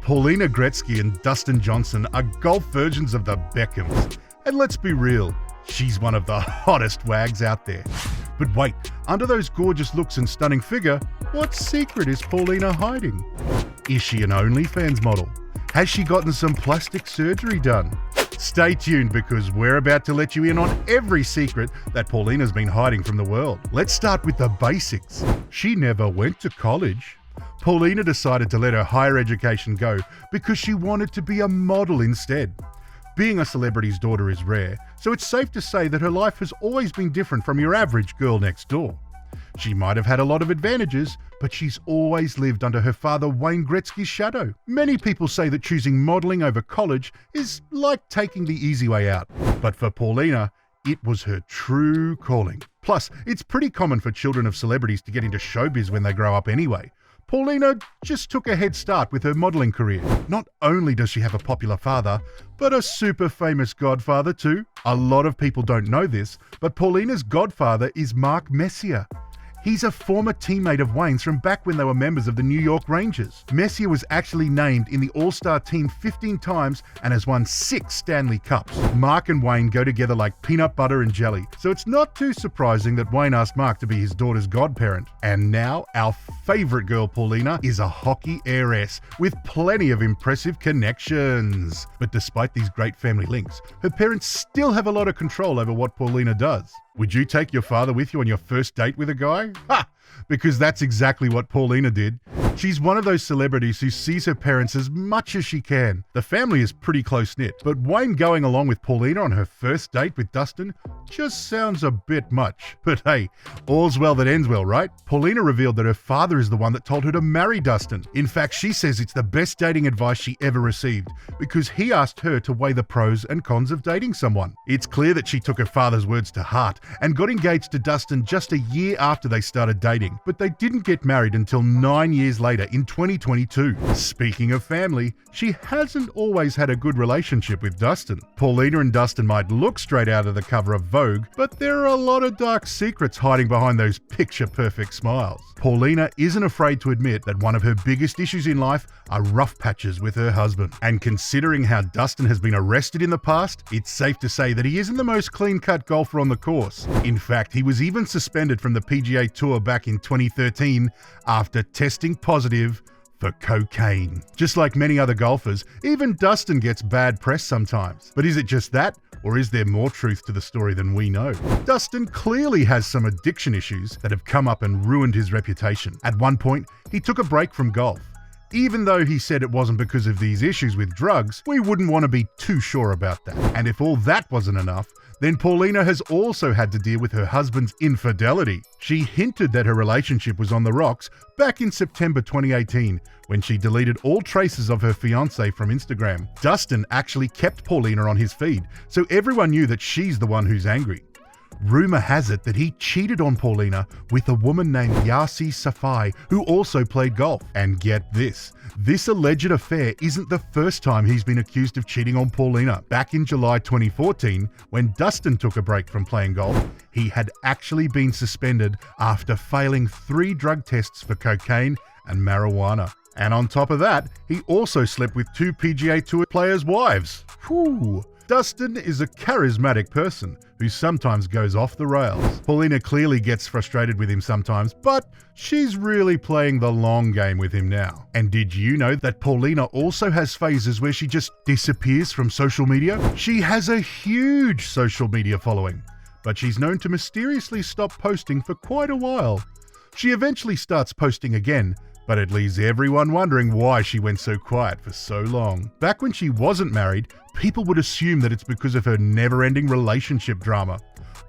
Paulina Gretzky and Dustin Johnson are golf versions of the Beckhams. And let's be real, she's one of the hottest wags out there. But wait, under those gorgeous looks and stunning figure, what secret is Paulina hiding? Is she an OnlyFans model? Has she gotten some plastic surgery done? Stay tuned because we're about to let you in on every secret that Paulina's been hiding from the world. Let's start with the basics. She never went to college. Paulina decided to let her higher education go because she wanted to be a model instead. Being a celebrity's daughter is rare, so it's safe to say that her life has always been different from your average girl next door. She might have had a lot of advantages, but she's always lived under her father Wayne Gretzky's shadow. Many people say that choosing modeling over college is like taking the easy way out. But for Paulina, it was her true calling. Plus, it's pretty common for children of celebrities to get into showbiz when they grow up anyway. Paulina just took a head start with her modeling career. Not only does she have a popular father, but a super famous godfather too. A lot of people don't know this, but Paulina's godfather is Mark Messier. He's a former teammate of Wayne's from back when they were members of the New York Rangers. Messier was actually named in the All-Star team 15 times and has won 6 Stanley Cups. Mark and Wayne go together like peanut butter and jelly, so it's not too surprising that Wayne asked Mark to be his daughter's godparent. And now, our favorite girl, Paulina, is a hockey heiress with plenty of impressive connections. But despite these great family links, her parents still have a lot of control over what Paulina does. Would you take your father with you on your first date with a guy? Ha! Because that's exactly what Paulina did. She's one of those celebrities who sees her parents as much as she can. The family is pretty close-knit, but Wayne going along with Paulina on her first date with Dustin just sounds a bit much. But hey, all's well that ends well, right? Paulina revealed that her father is the one that told her to marry Dustin. In fact, she says it's the best dating advice she ever received because he asked her to weigh the pros and cons of dating someone. It's clear that she took her father's words to heart and got engaged to Dustin just a year after they started dating, but they didn't get married until 9 years later in 2022. Speaking of family, she hasn't always had a good relationship with Dustin. Paulina and Dustin might look straight out of the cover of Vogue, but there are a lot of dark secrets hiding behind those picture-perfect smiles. Paulina isn't afraid to admit that one of her biggest issues in life are rough patches with her husband. And considering how Dustin has been arrested in the past, it's safe to say that he isn't the most clean-cut golfer on the course. In fact, he was even suspended from the PGA Tour back in 2013 after testing positive for cocaine. Just like many other golfers, even Dustin gets bad press sometimes. But is it just that? Or is there more truth to the story than we know? Dustin clearly has some addiction issues that have come up and ruined his reputation. At one point, he took a break from golf. Even though he said it wasn't because of these issues with drugs, we wouldn't want to be too sure about that. And if all that wasn't enough, then Paulina has also had to deal with her husband's infidelity. She hinted that her relationship was on the rocks back in September 2018 when she deleted all traces of her fiancé from Instagram. Dustin actually kept Paulina on his feed, so everyone knew that she's the one who's angry. Rumor has it that he cheated on Paulina with a woman named Yasi Safai, who also played golf. And get this alleged affair isn't the first time he's been accused of cheating on Paulina. Back in July 2014, when Dustin took a break from playing golf, he had actually been suspended after failing 3 drug tests for cocaine and marijuana. And on top of that, he also slept with 2 PGA Tour players' wives. Whew. Dustin is a charismatic person who sometimes goes off the rails. Paulina clearly gets frustrated with him sometimes, but she's really playing the long game with him now. And did you know that Paulina also has phases where she just disappears from social media? She has a huge social media following, but she's known to mysteriously stop posting for quite a while. She eventually starts posting again, but it leaves everyone wondering why she went so quiet for so long. Back when she wasn't married, people would assume that it's because of her never-ending relationship drama.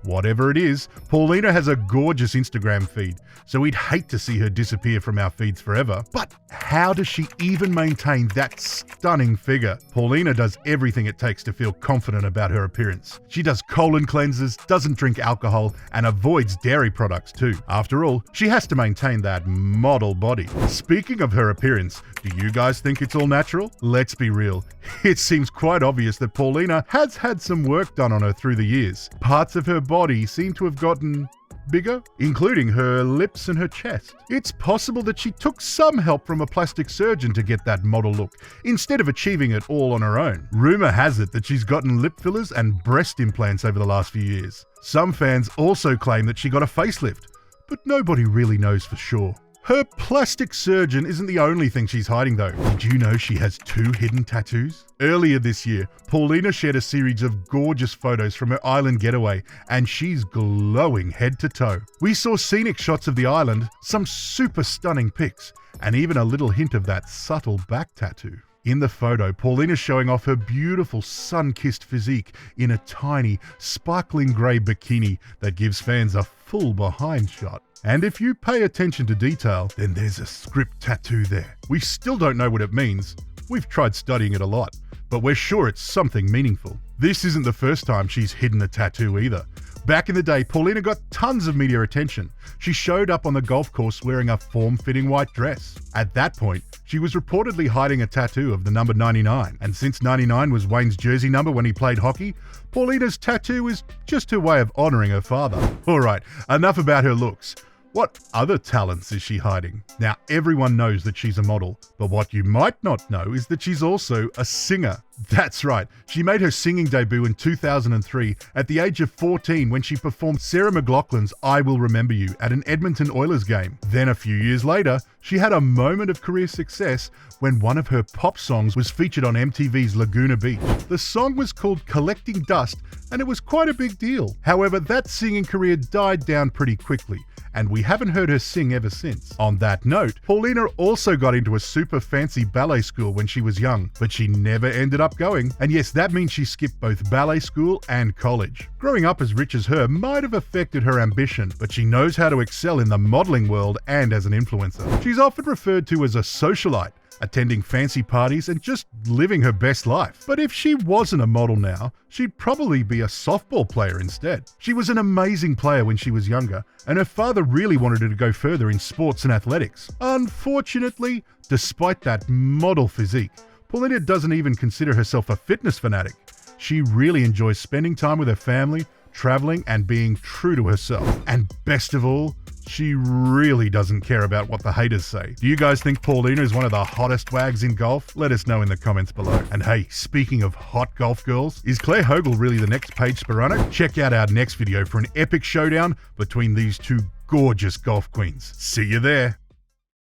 Whatever it is, Paulina has a gorgeous Instagram feed, so we'd hate to see her disappear from our feeds forever. But how does she even maintain that stunning figure? Paulina does everything it takes to feel confident about her appearance. She does colon cleanses, doesn't drink alcohol, and avoids dairy products too. After all, she has to maintain that model body. Speaking of her appearance, do you guys think it's all natural? Let's be real. It seems quite obvious that Paulina has had some work done on her through the years. Parts of her body seem to have gotten bigger, including her lips and her chest. It's possible that she took some help from a plastic surgeon to get that model look, instead of achieving it all on her own. Rumor has it that she's gotten lip fillers and breast implants over the last few years. Some fans also claim that she got a facelift, but nobody really knows for sure. Her plastic surgeon isn't the only thing she's hiding though. Did you know she has 2 hidden tattoos? Earlier this year, Paulina shared a series of gorgeous photos from her island getaway, and she's glowing head to toe. We saw scenic shots of the island, some super stunning pics, and even a little hint of that subtle back tattoo. In the photo, Paulina's showing off her beautiful sun-kissed physique in a tiny, sparkling grey bikini that gives fans a full behind shot. And if you pay attention to detail, then there's a script tattoo there. We still don't know what it means. We've tried studying it a lot, but we're sure it's something meaningful. This isn't the first time she's hidden a tattoo either. Back in the day, Paulina got tons of media attention. She showed up on the golf course wearing a form-fitting white dress. At that point, she was reportedly hiding a tattoo of the number 99. And since 99 was Wayne's jersey number when he played hockey, Paulina's tattoo is just her way of honoring her father. All right, enough about her looks. What other talents is she hiding? Now, everyone knows that she's a model, but what you might not know is that she's also a singer. That's right, she made her singing debut in 2003 at the age of 14 when she performed Sarah McLachlan's I Will Remember You at an Edmonton Oilers game. Then a few years later, she had a moment of career success when one of her pop songs was featured on MTV's Laguna Beach. The song was called Collecting Dust, and it was quite a big deal. However, that singing career died down pretty quickly, and we haven't heard her sing ever since. On that note, Paulina also got into a super fancy ballet school when she was young, but she never ended up going. And yes, that means she skipped both ballet school and college. Growing up as rich as her might have affected her ambition, but she knows how to excel in the modeling world and as an influencer. She's often referred to as a socialite, attending fancy parties and just living her best life. But if she wasn't a model now, she'd probably be a softball player instead. She was an amazing player when she was younger, and her father really wanted her to go further in sports and athletics. Unfortunately, despite that model physique, Paulina doesn't even consider herself a fitness fanatic. She really enjoys spending time with her family, traveling, and being true to herself. And best of all, she really doesn't care about what the haters say. Do you guys think Paulina is one of the hottest wags in golf? Let us know in the comments below. And hey, speaking of hot golf girls, is Claire Hogle really the next Paige Sperano? Check out our next video for an epic showdown between these two gorgeous golf queens. See you there.